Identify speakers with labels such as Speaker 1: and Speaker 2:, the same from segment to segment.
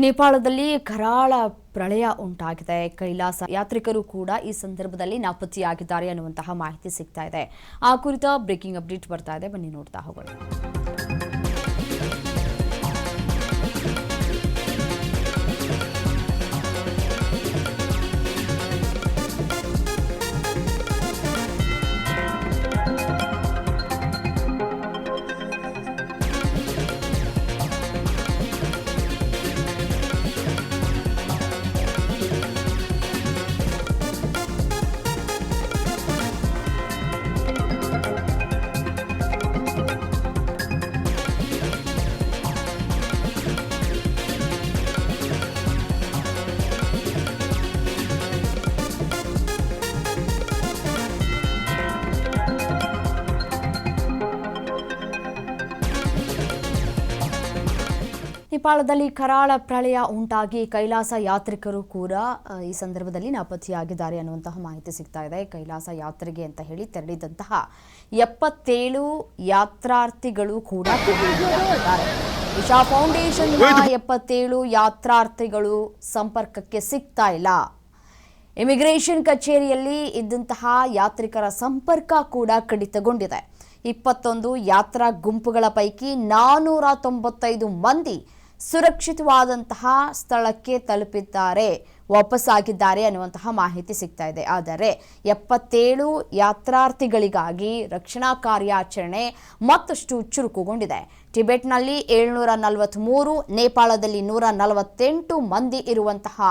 Speaker 1: ನೇಪಾಳದಲ್ಲಿ ಕರಾಳ ಪ್ರಳಯ ಉಂಟಾಗಿದೆ. ಕೈಲಾಸ ಯಾತ್ರಿಕರು ಕೂಡ ಈ ಸಂದರ್ಭದಲ್ಲಿ ನಾಪತ್ತೆಯಾಗಿದ್ದಾರೆ ಅನ್ನುವಂತಹ ಮಾಹಿತಿ ಸಿಗ್ತಾ ಇದೆ. ಆ ಕುರಿತ ಬ್ರೇಕಿಂಗ್ ಅಪ್ಡೇಟ್ ಬರ್ತಾ ಇದೆ, ಬನ್ನಿ ನೋಡ್ತಾ ಹೋಗೋಣ. ನೇಪಾಳದಲ್ಲಿ ಕರಾಳ ಪ್ರಳಯ ಉಂಟಾಗಿ ಕೈಲಾಸ ಯಾತ್ರಿಕರು ಕೂಡ ಈ ಸಂದರ್ಭದಲ್ಲಿ ನಾಪತ್ತೆಯಾಗಿದ್ದಾರೆ ಅನ್ನುವಂತಹ ಮಾಹಿತಿ ಸಿಗ್ತಾ ಇದೆ. ಕೈಲಾಸ ಯಾತ್ರೆಗೆ ಅಂತ ಹೇಳಿ ತೆರಳಿದಂತಹ 77 ಯಾತ್ರಾರ್ಥಿಗಳು ಕೂಡ ಇಶಾ ಫೌಂಡೇಶನ್ 77 ಯಾತ್ರಾರ್ಥಿಗಳು ಸಂಪರ್ಕಕ್ಕೆ ಸಿಗ್ತಾ ಇಲ್ಲ. ಇಮಿಗ್ರೇಷನ್ ಕಚೇರಿಯಲ್ಲಿ ಇದ್ದಂತಹ ಯಾತ್ರಿಕರ ಸಂಪರ್ಕ ಕೂಡ ಕಡಿತಗೊಂಡಿದೆ. 21 ಯಾತ್ರಾ ಗುಂಪುಗಳ ಪೈಕಿ 495 ಮಂದಿ ಸುರಕ್ಷಿತವಾದಂತಹ ಸ್ಥಳಕ್ಕೆ ತಲುಪಿದ್ದಾರೆ, ವಾಪಸ್ಸಾಗಿದ್ದಾರೆ ಅನ್ನುವಂತಹ ಮಾಹಿತಿ ಸಿಗ್ತಾ ಇದೆ. ಆದರೆ 77 ಯಾತ್ರಾರ್ಥಿಗಳಿಗಾಗಿ ರಕ್ಷಣಾ ಕಾರ್ಯಾಚರಣೆ ಮತ್ತಷ್ಟು ಚುರುಕುಗೊಂಡಿದೆ. ಟಿಬೆಟ್ನಲ್ಲಿ 743, ನೇಪಾಳದಲ್ಲಿ 148 ಮಂದಿ ಇರುವಂತಹ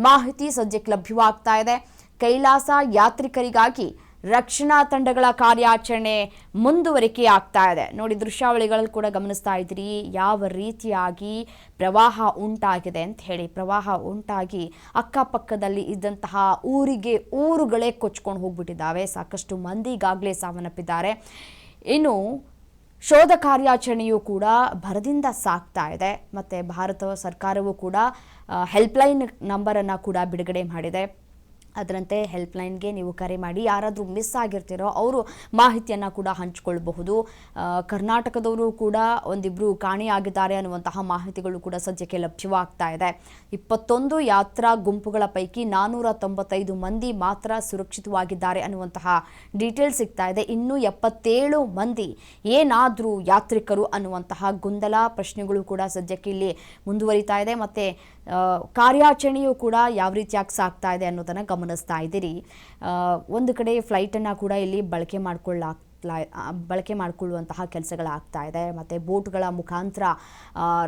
Speaker 1: ಮಾಹಿತಿ ಸದ್ಯಕ್ಕೆ ಲಭ್ಯವಾಗ್ತಾ ಇದೆ. ಕೈಲಾಸ ಯಾತ್ರಿಕರಿಗಾಗಿ ರಕ್ಷಣಾ ತಂಡಗಳ ಕಾರ್ಯಾಚರಣೆ ಮುಂದುವರಿಕೆಯಾಗ್ತಾ ಇದೆ. ನೋಡಿ, ದೃಶ್ಯಾವಳಿಗಳಲ್ಲಿ ಕೂಡ ಗಮನಿಸ್ತಾ ಇದ್ದೀರಿ ಯಾವ ರೀತಿಯಾಗಿ ಪ್ರವಾಹ ಉಂಟಾಗಿದೆ ಅಂತ ಹೇಳಿ. ಪ್ರವಾಹ ಉಂಟಾಗಿ ಅಕ್ಕಪಕ್ಕದಲ್ಲಿ ಇದ್ದಂತಹ ಊರುಗಳೇ ಕೊಚ್ಕೊಂಡು ಹೋಗ್ಬಿಟ್ಟಿದ್ದಾವೆ. ಸಾಕಷ್ಟು ಮಂದಿ ಈಗಾಗಲೇ ಸಾವನ್ನಪ್ಪಿದ್ದಾರೆ. ಇನ್ನು ಶೋಧ ಕಾರ್ಯಾಚರಣೆಯೂ ಕೂಡ ಭರದಿಂದ ಸಾಗ್ತಾ ಇದೆ. ಮತ್ತು ಭಾರತ ಸರ್ಕಾರವೂ ಕೂಡ ಹೆಲ್ಪ್ಲೈನ್ ನಂಬರನ್ನು ಕೂಡ ಬಿಡುಗಡೆ ಮಾಡಿದೆ. ಅದರಂತೆ ಹೆಲ್ಪ್ಲೈನ್ಗೆ ನೀವು ಕರೆ ಮಾಡಿ, ಯಾರಾದರೂ ಮಿಸ್ ಆಗಿರ್ತೀರೋ ಅವರು ಮಾಹಿತಿಯನ್ನು ಕೂಡ ಹಂಚಿಕೊಳ್ಳಬಹುದು. ಕರ್ನಾಟಕದವರು ಕೂಡ ಒಂದಿಬ್ಬರು ಕಾಣೆಯಾಗಿದ್ದಾರೆ ಅನ್ನುವಂತಹ ಮಾಹಿತಿಗಳು ಕೂಡ ಸದ್ಯಕ್ಕೆ ಲಭ್ಯವಾಗ್ತಾ ಇದೆ. 21 ಯಾತ್ರಾ ಗುಂಪುಗಳ ಪೈಕಿ 495 ಮಂದಿ ಮಾತ್ರ ಸುರಕ್ಷಿತವಾಗಿದ್ದಾರೆ ಅನ್ನುವಂತಹ ಡೀಟೇಲ್ ಸಿಗ್ತಾ ಇದೆ. ಇನ್ನು 77 ಮಂದಿ ಏನಾದರೂ ಯಾತ್ರಿಕರು ಅನ್ನುವಂತಹ ಗೊಂದಲ ಪ್ರಶ್ನೆಗಳು ಕೂಡ ಸದ್ಯಕ್ಕೆ ಇಲ್ಲಿ ಮುಂದುವರಿತಾ ಇದೆ. ಮತ್ತು ಕಾರ್ಯಾಚರಣೆಯೂ ಕೂಡ ಯಾವ ರೀತಿಯಾಗಿ ಸಾಗ್ತಾ ಇದೆ ಅನ್ನೋದನ್ನು ಗಮನಿಸ್ತಾ ಇದ್ದೀರಿ. ಒಂದು ಕಡೆ ಫ್ಲೈಟನ್ನು ಕೂಡ ಇಲ್ಲಿ ಬಳಕೆ ಮಾಡಿಕೊಳ್ಳುವಂತಹ ಕೆಲಸಗಳಾಗ್ತಾ ಇದೆ. ಮತ್ತು ಬೋಟ್ಗಳ ಮುಖಾಂತರ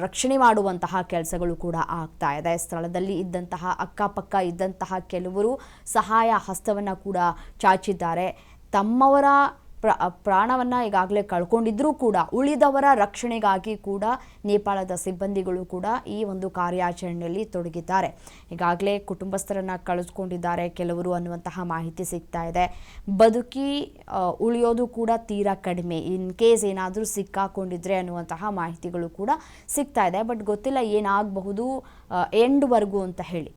Speaker 1: ರಕ್ಷಣೆ ಮಾಡುವಂತಹ ಕೆಲಸಗಳು ಕೂಡ ಆಗ್ತಾ ಇದೆ. ಸ್ಥಳದಲ್ಲಿ ಇದ್ದಂತಹ ಅಕ್ಕಪಕ್ಕ ಇದ್ದಂತಹ ಕೆಲವರು ಸಹಾಯ ಹಸ್ತವನ್ನು ಕೂಡ ಚಾಚಿದ್ದಾರೆ. ತಮ್ಮವರ ಪ್ರಾಣವನ್ನು ಈಗಾಗಲೇ ಕಳ್ಕೊಂಡಿದ್ರೂ ಕೂಡ ಉಳಿದವರ ರಕ್ಷಣೆಗಾಗಿ ಕೂಡ ನೇಪಾಳದ ಸಿಬ್ಬಂದಿಗಳು ಕೂಡ ಈ ಒಂದು ಕಾರ್ಯಾಚರಣೆಯಲ್ಲಿ ತೊಡಗಿದ್ದಾರೆ. ಈಗಾಗಲೇ ಕುಟುಂಬಸ್ಥರನ್ನು ಕಳಿಸ್ಕೊಂಡಿದ್ದಾರೆ ಕೆಲವರು ಅನ್ನುವಂತಹ ಮಾಹಿತಿ ಸಿಗ್ತಾ ಇದೆ. ಬದುಕಿ ಉಳಿಯೋದು ಕೂಡ ತೀರಾ ಕಡಿಮೆ, ಇನ್ ಕೇಸ್ ಏನಾದರೂ ಸಿಕ್ಕಾಕೊಂಡಿದ್ರೆ ಅನ್ನುವಂತಹ ಮಾಹಿತಿಗಳು ಕೂಡ ಸಿಗ್ತಾ ಇದೆ. ಬಟ್ ಗೊತ್ತಿಲ್ಲ ಏನಾಗಬಹುದು ಎಂಡ್ವರೆಗೂ ಅಂತ ಹೇಳಿ.